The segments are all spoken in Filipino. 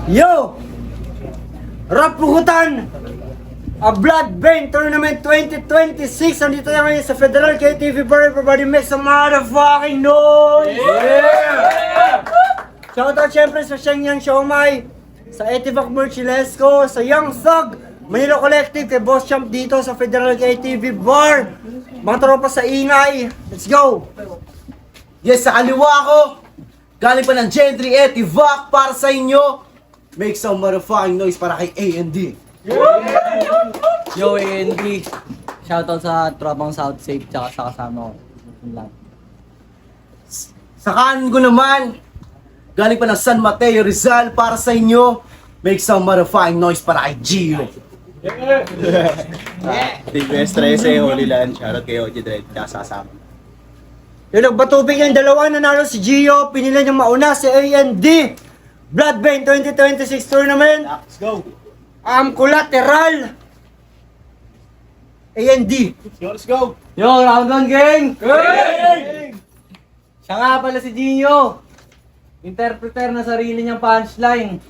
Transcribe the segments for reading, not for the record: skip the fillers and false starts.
Yo! Rapukutan! A Blood Vein Tournament 2026! Andito tayo ngayon sa Federal KTV Bar. Everybody make some motherfucking noise! Yeah! Shoutout syempre sa Shenyang Siomai, sa Etivac Merchilesco, sa Young Thug, Manila Collective, kay Boss Champ dito sa Federal KTV Bar. Mga tropa sa ingay, let's go! Yes, sa kaliwa ko, galing pa ng Gentry Etivac para sa inyo. Make some motherfucking noise para kay A&D. Yo, A&D. Shoutout sa tropang South Safe tsaka sa kasama ko. Yun lang. Sa kanan ko naman, galing pa ng San Mateo Rizal para sa inyo. Make some motherfucking noise para kay Gio. Team S13, Holy Land, shoutout kay OG Dread, kasasama. Yung nagbatubig yung dalawa, nanalo si Gio, pinili niyang mauna si A&D. Blood Vein 2026 Tournament. Let's go! Collateral. A&D. Let's go! Yo, round 1 gang! Siya nga pala si Gio. Interpreter na sarili niyang punchline.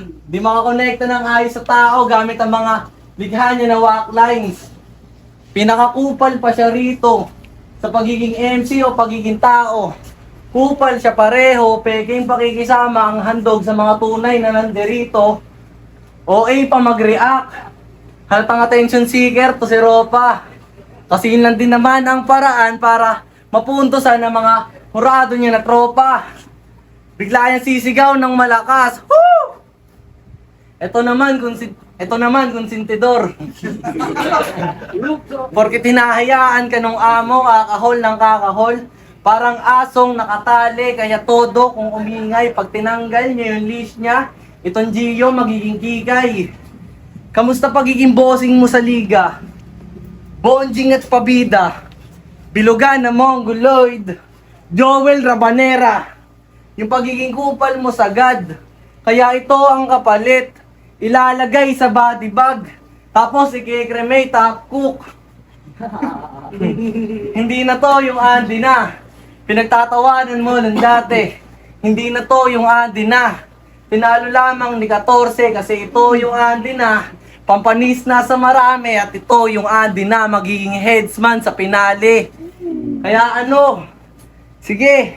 Di makakonekta ng ayos sa tao gamit ang mga ligha niya na walk lines. Pinakakupal pa siya rito sa pagiging MC o pagiging tao. Kupal siya pareho, peking pakikisama ang handog sa mga tunay na nandirito. OA pa mag-react. Haltang attention seeker to si Ropa. Kasi yun lang din naman ang paraan para mapuntosan ng mga hurado niya na tropa. Bigla niyang sisigaw ng malakas. Woo! Ito naman konsentidor. Porque tinahayaan ka nung amo, kakahol ng kakahol. Parang asong nakatali, kaya todo kung umingay. Pag tinanggal niya yung leash niya, itong Gio magiging kikay. Kamusta pagiging bossing mo sa liga? Bonjing at pabida. Bilugan na Mongoloid. Joel Rabanera. Yung pagiging kupal mo sagad. Kaya ito ang kapalit. Ilalagay sa body bag. Tapos i-cremate, top cook. Hindi na to yung Andy na pinagtatawanan mo ng dati. Hindi na to yung Andy na tinalo lamang ni 14 kasi ito yung Andy na pampanis na sa marami at ito yung Andy na magiging headsman sa pinali. Kaya ano, sige,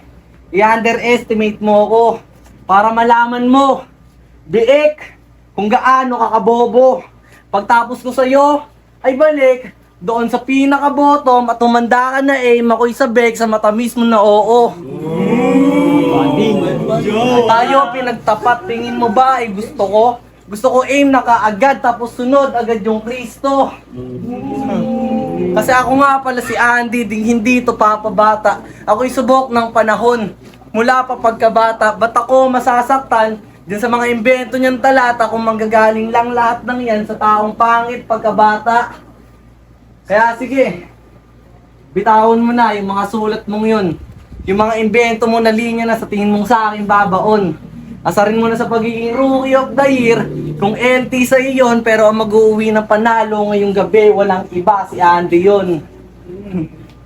i-underestimate mo ko para malaman mo, biik, kung gaano kakabobo. Pagtapos ko sa'yo, ay balik doon sa pinaka-bottom at tumanda ka na ako'y sabik sa matamis mo na oo. Tayo pinagtapat, tingin mo ba ay gusto ko? Gusto ko aim na kaagad tapos sunod agad yung Kristo. Kasi ako nga pala si Andy, ding hindi to papabata. Ako'y subok ng panahon. Mula pa pagkabata, ba't ako masasaktan? Din sa mga imbento niyang talata kung manggagaling lang lahat ng yan sa taong pangit pagkabata. Kaya sige, bitawan mo na yung mga sulat mong yun. Yung mga imbento mo na linya na sa tingin mong sa akin babaon. Asarin mo na sa pagiging Rookie of the Year kung LT sa iyon pero ang mag-uuwi ng panalo ngayong gabi walang iba si Andy yun.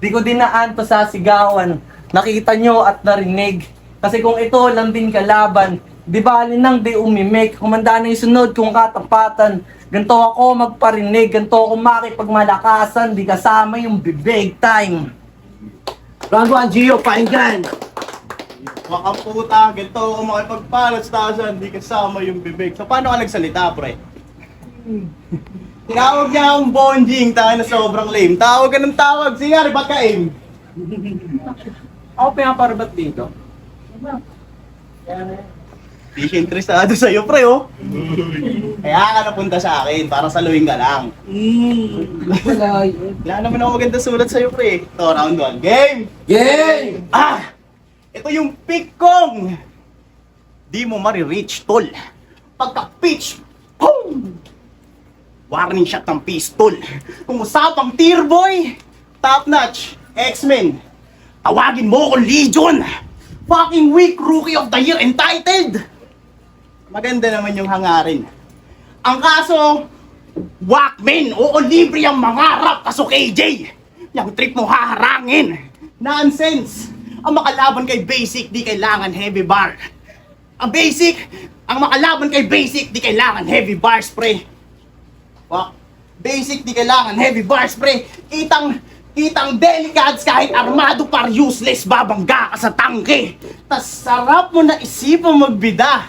Di ko dinaan to sa sigawan. Nakita nyo at narinig. Kasi kung ito lang din kalaban, di bali nang di umimik. Kumanda na yung sunod kung katapatan. Ganto ako magparinig, ganto ako makipagmalakasan, di kasama yung big time. Round 1, Gio, pakinggan. Wakang puta, ganito ako makipagpalas tasan, di kasama yung bibig. So paano ka nagsalita, pre? Tinawag niya akong bonjing, tayo na sobrang lame. Tawag ka ng tawag, sige nga, ba't ka aim? Ako pinaparabat dito. Di siya interesado sa'yo, pre, oh. Kaya ka napunta sa akin, para saluhin ka lang. Wala naman ako maganda sulat sa'yo, pre. Ito, round 1. Game! Game! Ah! Ito yung pick kong! Di mo marireach, tol. Pagka-pitch, boom! Warning shot ng pistol. Kung usapang tier boy, top notch, X-Men. Tawagin mo ko Legion. Fucking weak Rookie of the Year entitled. Maganda naman yung hangarin. Ang kaso, Walkman, oo libre ang mangarap, kaso KJ, yung trip mo haharangin. Nonsense! Ang makalaban kay basic, di kailangan heavy bar. Ang basic, ang makalaban kay basic, di kailangan heavy bars, pre. Fuck. Basic, di kailangan heavy bars, pre. Kitang delicads kahit armado par useless, babangga ka sa tangke. Tas sarap mo na isipang magbida.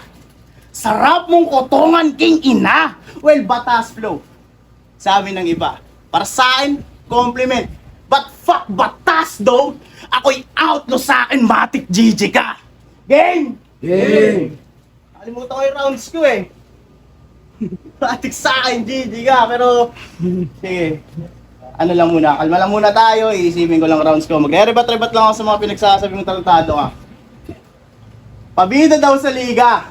Sarap mong kotongan king ina. Well, batas flow. Sabi ng iba. Para sa akin, compliment. But fuck batas though. Ako'y outlaw sa akin, matik GG ka. Game! Game! Kalimutan ko yung rounds ko eh. Matik sa akin, GG ka. Pero, sige. Ano lang muna, kalma lang muna tayo, iisipin ko lang rounds ko. Mag-rebat-rebat lang ako sa mga pinagsasabi mong talentado ka. Pabida daw sa liga.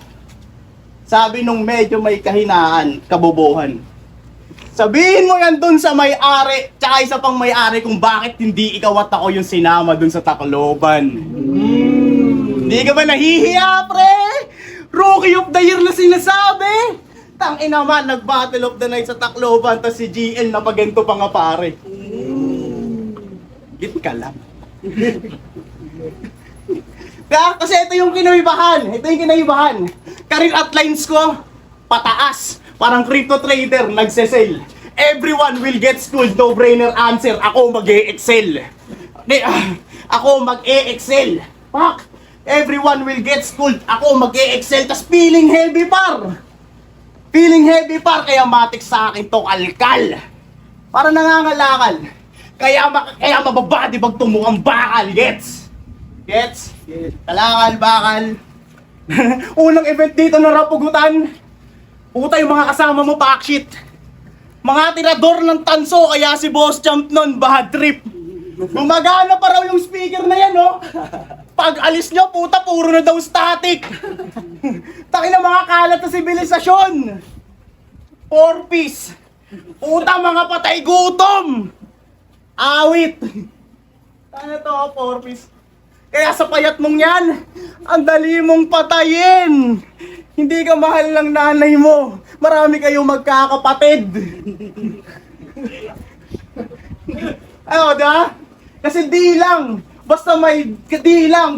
Sabi nung medyo may kahinaan, kabobohan. Sabihin mo yan dun sa may-ari, tsaka isa pang may-ari kung bakit hindi ikaw at ako yung sinama dun sa Tacloban. Hindi ka ba nahihiya, pre? Rookie of the year na sinasabi! Tangina man, nag-battle of the night sa Tacloban, tas si GL na paganto pa nga pare. Git ka lang. Kasi ito yung kinaibahan. Career outlines ko, pataas. Parang crypto trader, nagse-sell. Everyone will get schooled, no-brainer answer. Ako mag-e-excel. Ako mag-e-excel. Fuck! Everyone will get schooled. Ako mag-e-excel. Tas feeling heavy par. Kaya matik sa akin to kalkal. Para nangangalakal. Kaya mababadi pag tumukhang bakal. Gets? Kalakal, bakal. Unang event dito na rapugutan. Puta yung mga kasama mo, packshit. Mga tirador ng tanso, kaya si Boss Champ nun, bad trip. Gumagana pa raw yung speaker na yan, oh. Pag alis nyo, puta, puro na daw static. Taki na mga kalat na sibilisasyon. 4-piece. Puta, mga patay gutom. Awit. Ano to, 4-piece? Kaya sa payat mong yan, ang dali mong patayin. Hindi ka mahal ng nanay mo. Marami kayong magkakapatid. Ano, da? Kasi di lang. Basta may bilang.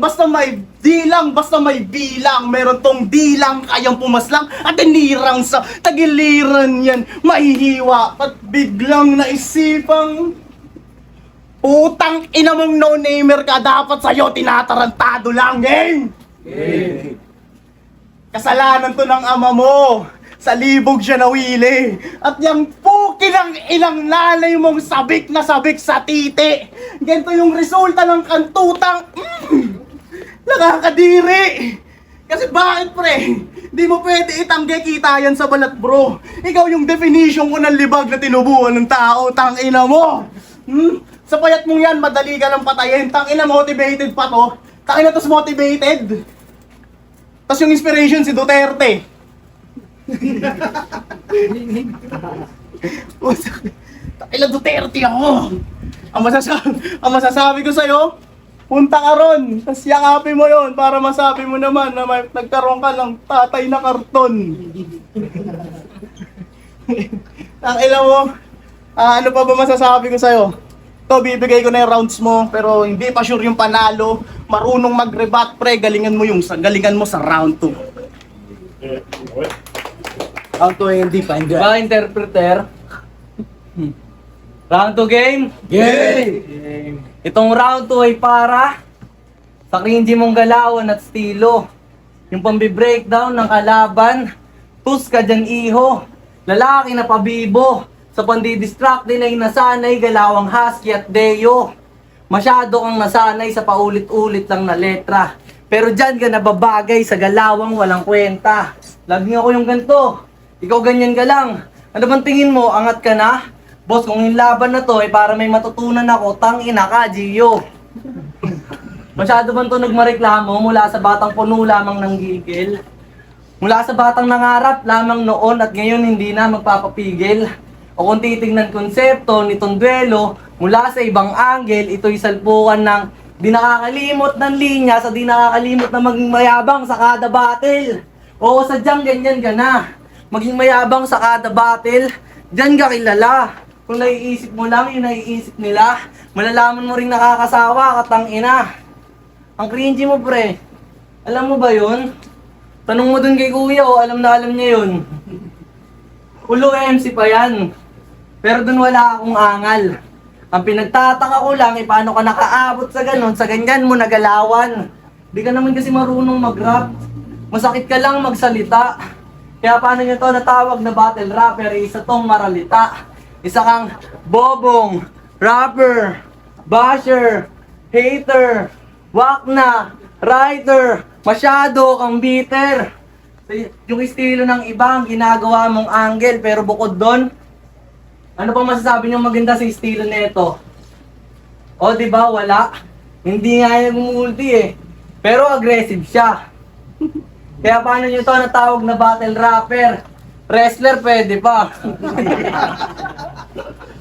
Meron tong dilang kayang pumaslang at tinirang sa tagiliran yan. Mahihiwa at biglang naisipang utang ina mong no-namer ka, dapat sa'yo tinatarantado lang, game! Kasalanan to ng ama mo. Sa libog siya nawili. At yung puki ng ilang nanay mong sabik na sabik sa titi. Ganito yung resulta ng kantutang nakakadiri. Kasi bakit, pre? Di mo pwede itanggi, kita yan sa balat, bro. Ikaw yung definition ko ng libag na tinubuan ng tao, tangina mo. Sa payat mong yan, madali ka lang patayin. Tangina, motivated pa to. Tangina, tos motivated. Tapos yung inspiration si Duterte. Tangina, Duterte ako. Ang masasabi ko sa'yo, punta ka ron, tapos yakapin mo yon para masabi mo naman na may nagkaroon ka ng tatay na karton. Tangina mo, ano pa ba masasabi ko sa'yo? To, bibigay ko na yung rounds mo, pero hindi pa sure yung panalo. Marunong mag-rebat, pre, galingan mo sa round 2. Round 2 hindi pa, hindi. Ba, interpreter? Round 2 game? Game! Itong round 2 ay para sa cringy mong galawan at estilo. Yung pambi-breakdown ng kalaban. Tus ka dyan, iho. Lalaki na pabibo. Sa pandi-distract din ay nasanay galawang husky at deyo. Masyado kang nasanay sa paulit-ulit lang na letra. Pero dyan ka nababagay sa galawang walang kwenta. Lagi ako yung ganito. Ikaw ganyan ka lang. Ano bang tingin mo? Angat ka na? Boss, kung yung laban na to ay para may matutunan ako, tangina ka, Gio. Masyado bang to nagmareklamo mula sa batang puno lamang ng gigil? Mula sa batang nangarap lamang noon at ngayon hindi na magpapapigil. O kung titignan konsepto nitong duelo, mula sa ibang angle, ito'y salpukan ng di nakakalimot ng linya sa di nakakalimot na maging mayabang sa kada battle. Oo, sadyang ganyan ka na. Maging mayabang sa kada battle, dyan ka kilala. Kung naiisip mo lang yung naiisip nila, malalaman mo rin nakakasawa, katang ina. Ang cringy mo, pre. Alam mo ba yun? Tanong mo dun kay kuya, oh, alam na alam niya yun. Ulo MC pa yan. Pero dun wala akong angal. Ang pinagtataka ko lang, paano ka nakaabot sa ganon, sa ganyan mo nagalawan. Di ka naman kasi marunong mag-rap. Masakit ka lang magsalita. Kaya paano nyo to natawag na battle rapper, isa tong maralita. Isa kang bobong, rapper, basher, hater, wakna, writer, masyado kang bitter. Yung estilo ng iba ang ginagawa mong angle, pero bukod doon, ano pang masasabi niyo maganda sa estilo nito? O di ba wala? Hindi nga yung multi eh. Pero aggressive siya. Kaya paano niyo to natawag na battle rapper? Wrestler pwede pa.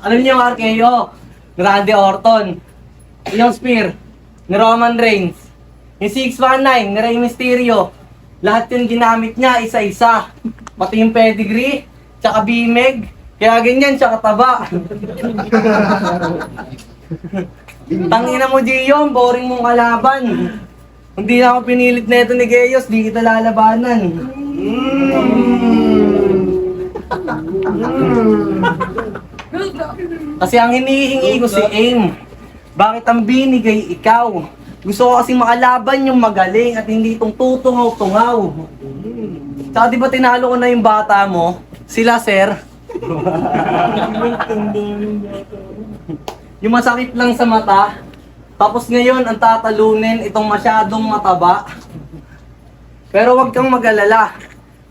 Alam niyo yung RKO? Grande Orton. Yung Spear ni Roman Reigns. Yung 619 ni Rey Mysterio. Lahat yung ginamit niya isa-isa. Pati yung pedigree, tsaka bimeg. Kaya ganyan siya kataba. Tangina mo, Gion, boring mong kalaban. Hindi na ako pinilit na ito ni Gayos, di kita lalabanan. Kasi ang hinihingi ko si Aim. Bakit ang binigay ikaw? Gusto ko kasing makalaban yung magaling at hindi itong tutungaw-tungaw. Tsaka di ba tinalo ko na yung bata mo? Sila, sir? Yung masakit lang sa mata, tapos ngayon ang tatalunin itong masyadong mataba. Pero wag kang mag-alala.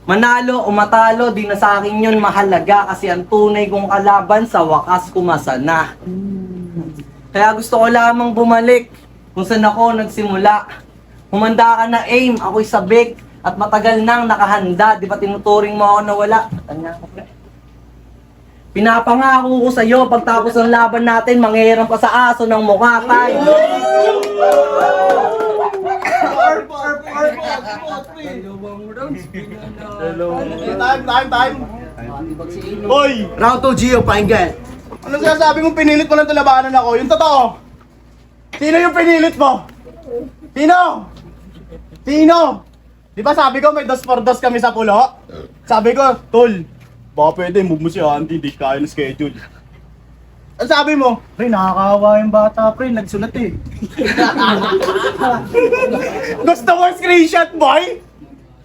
Manalo o matalo, di na sa akin yun mahalaga kasi ang tunay kong kalaban sa wakas kumasa na. Kaya gusto ko lamang bumalik kung saan ako nagsimula. Humanda ka na, Aim, ako'y sabik at matagal nang nakahanda. Di ba tinuturing mo ako na wala? Tanya ko, pre. Pinapangako ko sa'yo, pagtapos ng laban natin, manghihiram ka sa aso ng Mukatay. Time. Hoy! Round 2, Gio, pakinggan. Anong sinasabi mong pinilit mo ng talabanan ako? Yung totoo! Sino yung pinilit mo? Sino? Sino? Di ba sabi ko may 2x2 kami sa pulo? Sabi ko, Tol, baka pwede move mo si Andy, di kaya ng schedule. Ang sabi mo, pre, nakakawa yung bata, pre, nagsulat eh. Gusto mo screenshot, boy?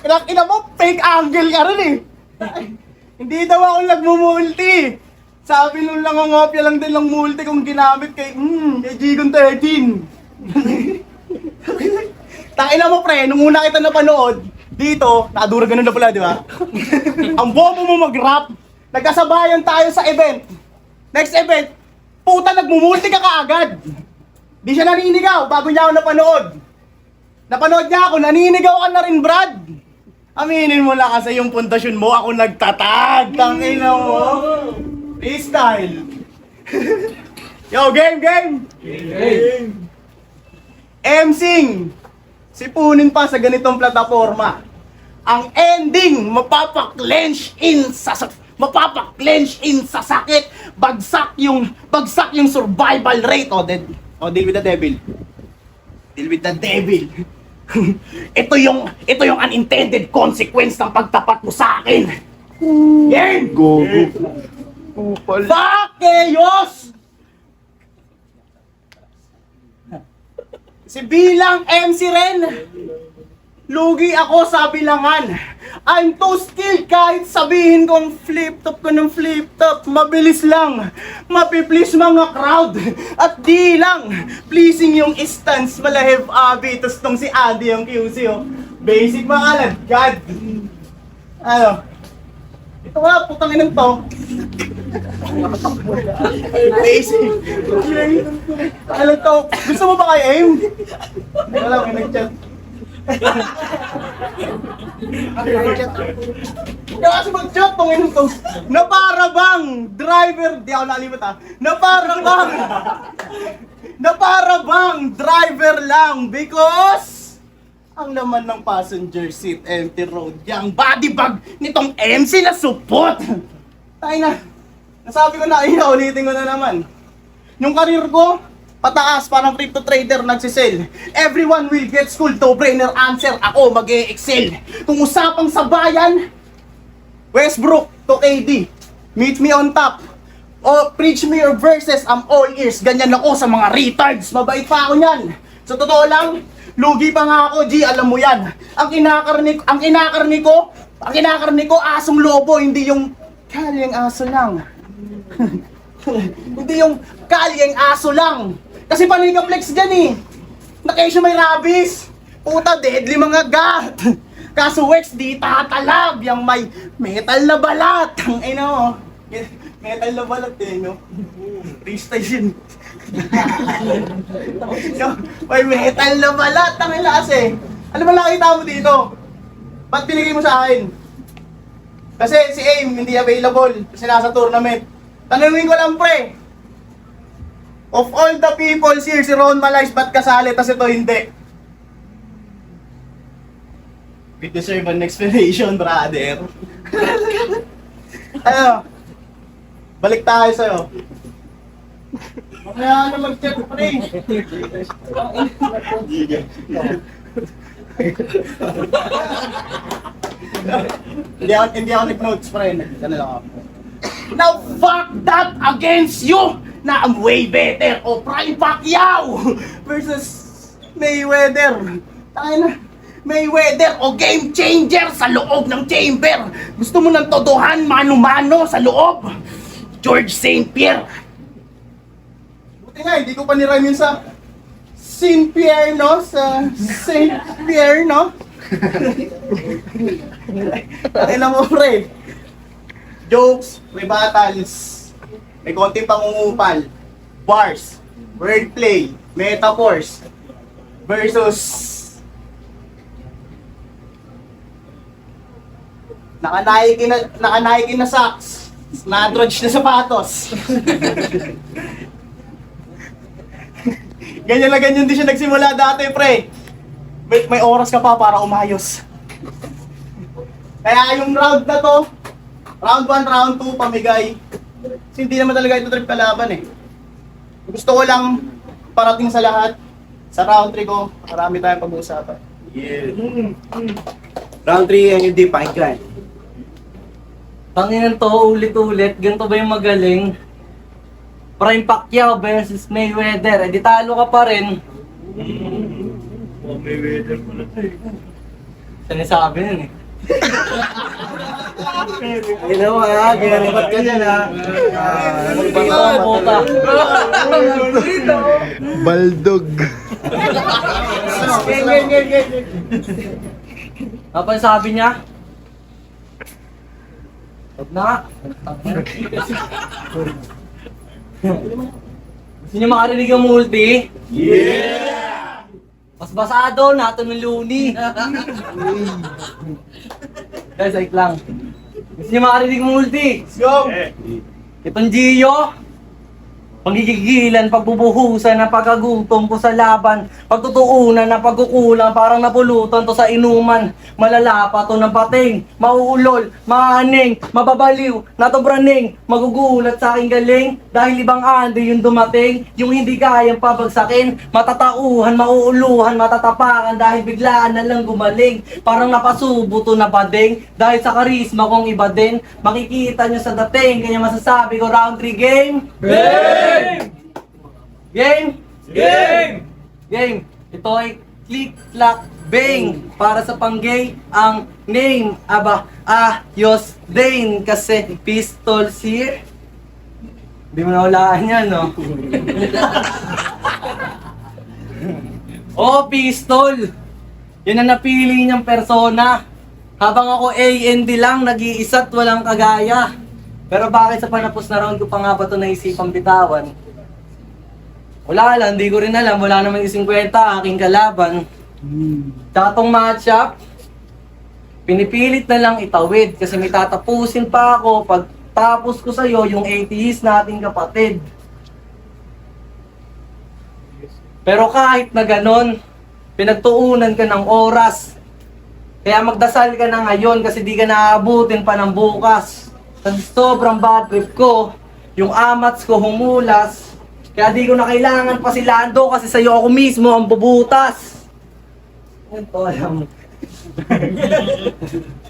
Ina mo, fake angle ka rin eh. Hindi daw ako nagmumulti. Sabi nung langongopya lang din ng multi kung ginamit kay Gigon 13. Tangina mo, pre, nung una kita napanood, dito, nakadura ganun na pala, di ba? Ang bobo mo mag-rap, nagkasabayan tayo sa event. Next event, puta, nagmumulti ka kaagad. Di siya naninigaw bago niya ako napanood. Napanood niya ako, naninigaw ka na rin, Brad. Aminin mo lang kasi yung pundasyon mo, ako nagtatag. Tangina mo. Freestyle. Yo, game! MCing! Sipunin pa sa ganitong plataforma. Ang ending, mapapaklench in sa sakit. Bagsak yung survival rate. Deal with the devil. Deal with the devil. ito yung unintended consequence ng pagtapat mo sa akin. Game! Go. Bakeyos! Si bilang MC Ren, lugi ako sa bilangan. I'm too skilled kahit sabihin kong flip-top ko ng flip-top. Mabilis lang, mapiplease mga crowd. At di lang, pleasing yung stance, malahib abi. Tapos tong si Andy yung QC, oh. Basic mga alagad. Ano? Ito nga, putang inang to. Basic. Alam to, gusto mo ba kayo aim? Wala, may nag-chat. Kaya kasi mag-chat tong inang to. Na para bang driver, di ako nalimot ha. Na para bang driver lang because ang laman ng passenger seat, empty road, yung body bag nitong MC na supot. Tayo na, nasabi ko na, ulitin ko na naman. Yung karir ko, Pataas, parang crypto trader nagsisell. Everyone will get school, no-brainer answer. Ako mag-e-excel. Kung usapang sa bayan, Westbrook to KD. Meet me on top. O preach me your verses, I'm all ears. Ganyan ako sa mga retards. Mabait pa ako niyan. Sa totoo lang, lugi pa nga ako, G, alam mo yan. Ang kinakarni ko, asong lobo, hindi yung kalyeng aso lang. Hindi yung kalyeng aso lang. Kasi panikaplex dyan eh. Nakesyo may rabies. Puta, deadly mga gat. Kaso Wex, di tatalab. Yang may metal na balat. Ang ina mo. Metal na balat eh, no? Freestyle yun. May metal na balat. Ang ina kasi. Ano ba nakita mo dito? Ba't binigay mo sa akin? Kasi si AIM hindi available. Kasi nasa tournament. Tanungin ko lang pre. Of all the people here, si Ron Malays, ba't kasali? Tas ito hindi. We deserve an explanation, brother. Ano? Balik tayo sa'yo. Kaya na mag-chat, pre. Hindi ako nag-notes, pre. Ano lang ako. Now, fuck that against you! Na I'm way better o Prime Pacquiao versus Mayweather. Tangina, Mayweather o game changer sa loob ng chamber. Gusto mo ng todohan mano-mano sa loob? George St. Pierre. Buti nga, hindi ko pa nirime yun sa St. Pierre, no? Sa St. Pierre, no? Tangina mo, pre. Jokes, may battles. May konting pangungupal, bars, wordplay, metaphors, versus naka-Nike na socks, na-Android na sapatos. Ganyan na ganyan din siya nagsimula dati, pre. May oras ka pa para umayos. Kaya yung round na to, round 1, round 2, pamigay. Kasi hindi naman talaga ito trip kalaban eh. Gusto ko lang parating sa lahat. Sa round 3 ko, marami tayong pag-uusapan. Yeah. Round 3 ang hindi pakinggan. Tanginan to, ulit-ulit. Ganito ba yung magaling? Prime Pacquiao versus Mayweather. Eh, di talo ka pa rin. Mayweather pala tayo. Sinasabi nun eh. Ginawa ha, ginalipat ka dyan ha. Puta. Baldog. Apa yung sabi niya? Huwag na nga. Gusto niyo makarinig ang multi? Yeah! Mas basado, nato ng luni. Guys, wait lang. Gusto niyo makarinig ang multi? Let's go! Itong Gio, panggigigilan, pagbubuhusan na pagkagutom ko sa laban, pagtutuunan na pagkukulang, parang napulutan to sa inuman, malalapa to ng pating, mauulol, maaning, mababaliw, natobraning, magugulat sa aking galing, dahil ibang andi yung dumating, yung hindi kayang pabagsakin, matatauhan, mauuluhan, matatapakan, dahil biglaan na lang gumaling, parang napasubo to na bading, dahil sa karisma kong iba din, makikita nyo sa dating, kaya masasabi ko round 3 game. Game! Game! Game! Ito ay click, clack, bang! Para sa panggay, ang name, aba, ayos din, kasi pistols here. Hindi mo nahulaan yan, no? Oh, pistol! Yun ang napili niyang persona. Habang ako A&D lang, nag-iisa't walang kagaya. Pero bakit sa panapos na round ko pa nga ba ito naisipang bitawan? Wala lang, hindi ko rin alam. Wala naman yung 50 aking kalaban. Tsaka tong matchup, pinipilit na lang itawid kasi may tatapusin pa ako. Pagtapos ko sa'yo, yung atheist nating kapatid. Pero kahit na ganon, pinagtuunan ka ng oras. Kaya magdasal ka na ngayon kasi di ka naaabutin pa ng bukas. Sa sobrang bad trip ko, yung amats ko humulas, Kaya di ko na kailangan pa si Lando kasi sa'yo ako mismo ang bubutas. Ito alam mo.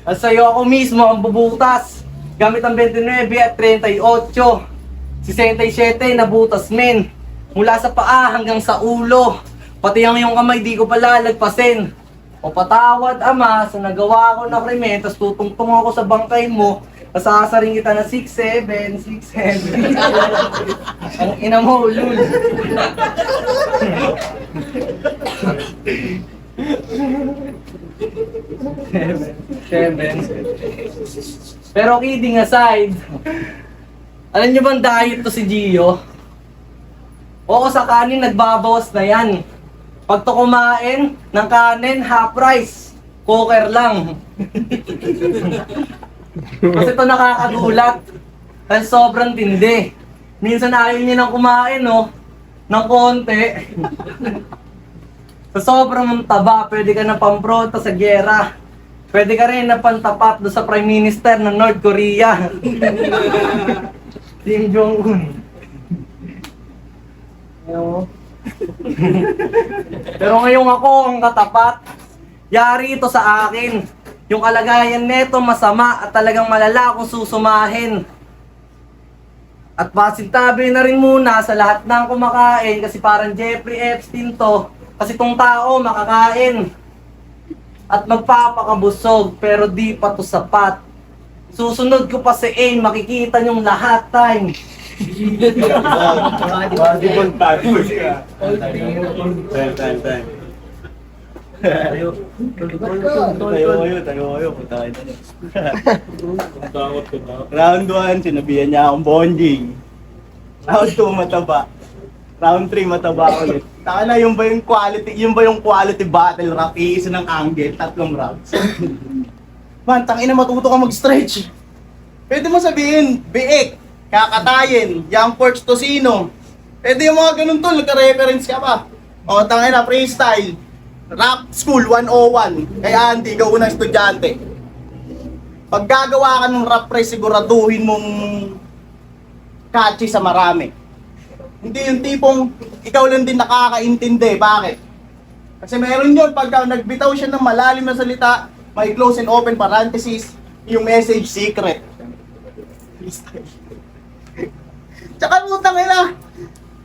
At sa'yo ako mismo ang bubutas. Gamit ang 29 at 38. 67 na butas men. Mula sa paa hanggang sa ulo. Pati ang iyong kamay di ko palalagpasin. O patawad ama sa nagawa ko na krimen, tas tutungtong ako sa bangkay mo, sasaring kita na 6'7", 6'7". Ang ina mo, lul. Seven. Pero kidding aside, alam niyo bang diet to si Gio? Oo, sa kanin nagbabawas na yan. Pag to kumain ng kanin, half rice. Cooker lang. Kasi to nakakagulat. Kasi sobrang tindi. Minsan ayaw niya nang kumain, no? Ng konti. Sa sobrang taba, pwede ka na pamprota sa gyera. Pwede ka rin na pantapat do sa Prime Minister ng North Korea. Kim Jong-un. Ano? Pero ngayong ako ang katapat, yari ito sa akin. Yung kalagayan neto masama at talagang malala kung susumahin. At pasintabi na rin muna sa lahat ng kumakain kasi parang Jeffrey Epstein to. Kasi tong tao makakain at magpapakabusog pero di pa to sapat. Susunod ko pa si Aim, makikita nyong lahat time. Audible patterns ka. Time. Tayo. Putahin na. Round 1, sinabihan niya akong bonding. Round 2, mataba. Round 3, mataba ulit. Taka na, yung ba yung quality battle rap, iisa ng angle, 3 rounds. Man, tangina matuto ka mag-stretch. Pwede mo sabihin, biik, kakatayin, young porch tosino. Pwede yung mga ganun tol, nagka-reference ka pa. O, tangina, freestyle. Rap School 101. Kay Andy, ikaw unang estudyante. Pag gagawa ka ng rap pre, siguraduhin mong catchy sa marami. Hindi yung tipong ikaw lang din nakakaintindi. Bakit? Kasi meron yun, pagka nagbitaw siya ng malalim na salita, may close and open parenthesis, yung message secret. Tsaka putang ina,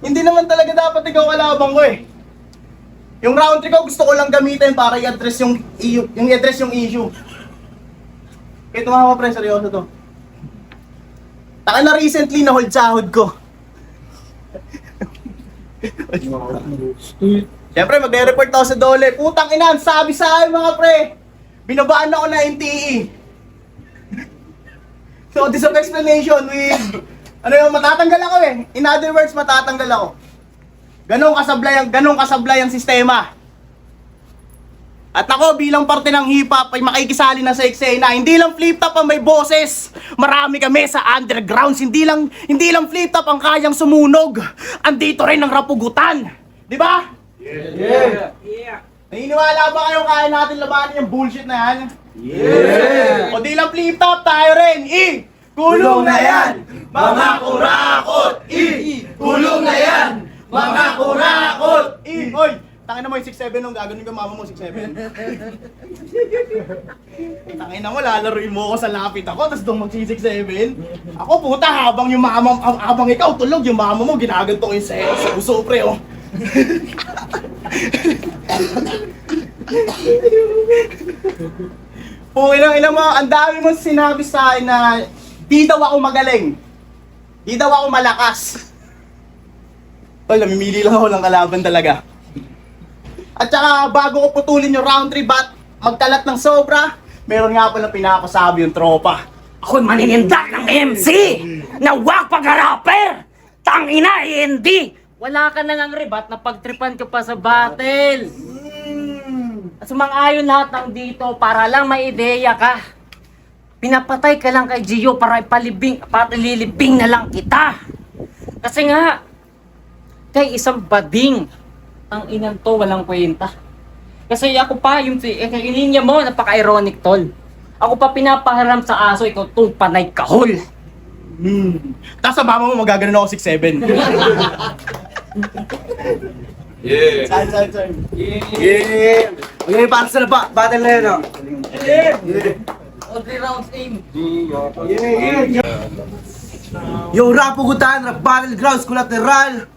hindi naman talaga dapat ikaw kalabang ko eh. Yung round 3 ko gusto ko lang gamitin para i-address yung issue. Kaya tumama pre, seryoso to. Taka na recently na hold sahod ko. Siyempre magre-report ako sa Dole. Putang ina, sabi sa akin mga pre, binabaan ako na NTE. So this of explanation with, matatanggal ako eh. In other words, matatanggal ako. Ganong kasablay ang sistema. At ako bilang parte ng hip-hop ay makikisali na sa eksena. Hindi lang flip-top ang may boses. Marami kami sa undergrounds. Hindi lang flip-top ang kayang sumunog. Andito rin ang rapugutan. Di ba? Yeah. Naniniwala ba kayo kaya natin labanan yung bullshit na yan? Yeah! O di lang flip-top, tayo rin. Kulong na yan! Mga kurakot! Kulong na yan! Mga kurakot! Hoy! Tangin na mo yung 6'7 nung gaganon yung mama mo 6'7. Tangin na mo, lalaruin mo ako sa lapit ako, tapos doon mag-6'7. Ako puta, habang ikaw tulog, yung mama mo ginaganto ko yung sa uso pre oh. Ina mo, ang dami mo sinabi sa akin na di daw ako magaling. Di daw ako malakas. Tol, namimili lang ako ng kalaban talaga. At saka bago ko putulin yung round 3 bat, magkalat ng sobra, meron nga pala pinakasabi yung tropa. Ako'y maninindak ng MC na wag pag-rapper! Tangina, hindi! Wala ka nang rebat na pagtripan ka pa sa battle! At sumang-ayon lahat ng dito para lang may ideya ka. Pinapatay ka lang kay Gio para ililibing na lang kita. Kasi nga, kay isang bading, ang inang to walang kwenta. Kasi ako pa, yung ilinya mo, napaka-ironic tol. Ako pa pinapaharam sa aso, ikaw itong panay kahol. Tapos sa mama mo magaganon ako 6'7. Yeah! Okay, para sa battle na yun, oh. All 3 rounds aim. Yung rap pugutan, rap battlegrounds, collateral,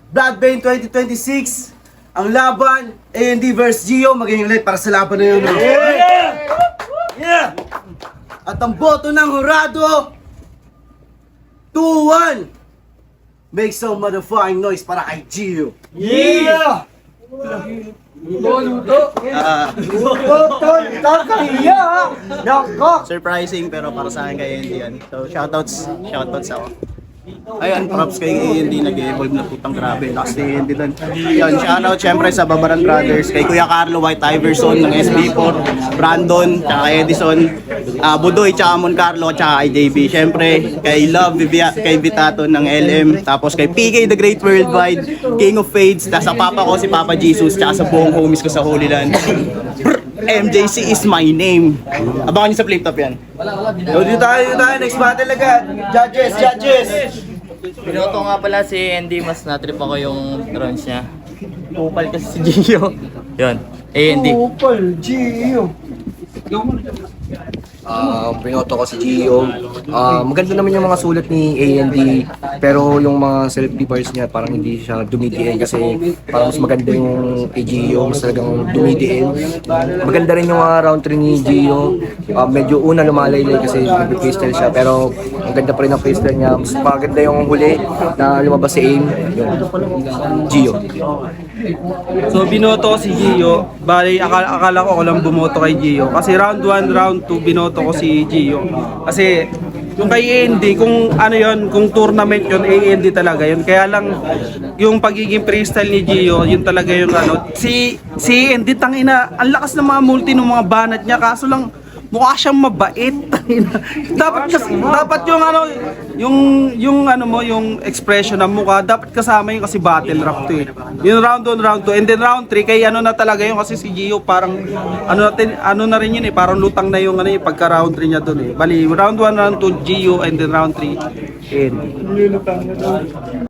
Bloodbane 2026. Ang laban, A&D vs Gio, magiging light para sa laban na yun, oh. At ang boto ng hurado, 2-1. Make some motherfucking noise para kay Gio. Tol, kakahiya! Nako! Surprising pero para sa akin kay A&D yan. So shoutouts ako. Ayun, props kay A&D, nag-evolve na putang grabe. Lakas ni A&D doon. Ayun, shoutout syempre sa Babaran Brothers, kay Kuya Carlo White Iverson ng SB4, Brandon, tsaka Edison, Budoy, tsaka Mon Carlo, tsaka kay JB. Syempre, kay Love, kay Vitato ng LM, tapos kay PK The Great Worldwide, King of Fades, tapos sa papa ko si Papa Jesus, tsaka sa buong homies ko sa Holy Land. MJC is my name. Abangan niyo sa flip top yan. Dito tayo, next battle agad. Judges! Pinoto nga pala si Andy, mas natrip ako yung rounds niya. Kupal kasi si Gio. Yun, Andy. Upal, Gio! Pinoto ko si Gio. Maganda naman yung mga sulat ni A&D, pero yung mga selfie bars niya parang hindi siya dumidiin kasi parang mas maganda yung kay Gio, mas talagang dumidiin. Maganda rin yung round 3 ni Gio. Medyo una lumalaylay kasi nag-freestyle siya, pero ang ganda pa rin ang freestyle niya. Mas maganda yung huli na lumabas si Aim, yung Gio. So binoto ko si Gio. Bali akala ko lang bumoto kay Gio. Kasi round 1, round 2 binoto ko si Gio. Kasi yung kay A&D, kung ano yon, kung tournament yon, A&D talaga yun. Kaya lang yung pagiging freestyle ni Gio, yun talaga yung ano. Si A&D tangina, ang lakas ng mga multi ng mga banat niya, kaso lang mukha siyang mabait. dapat yung ano, yung ano mo, yung expression ng mukha, dapat kasama yun kasi battle rap to eh. Yung round 1, round 2, and then round 3, kay ano na talaga yun kasi si Gio parang ano na rin yun eh, parang lutang na yung ano yung pagka round 3 niya doon eh. Bali, round 1, round 2, Gio, and then round 3, Andy.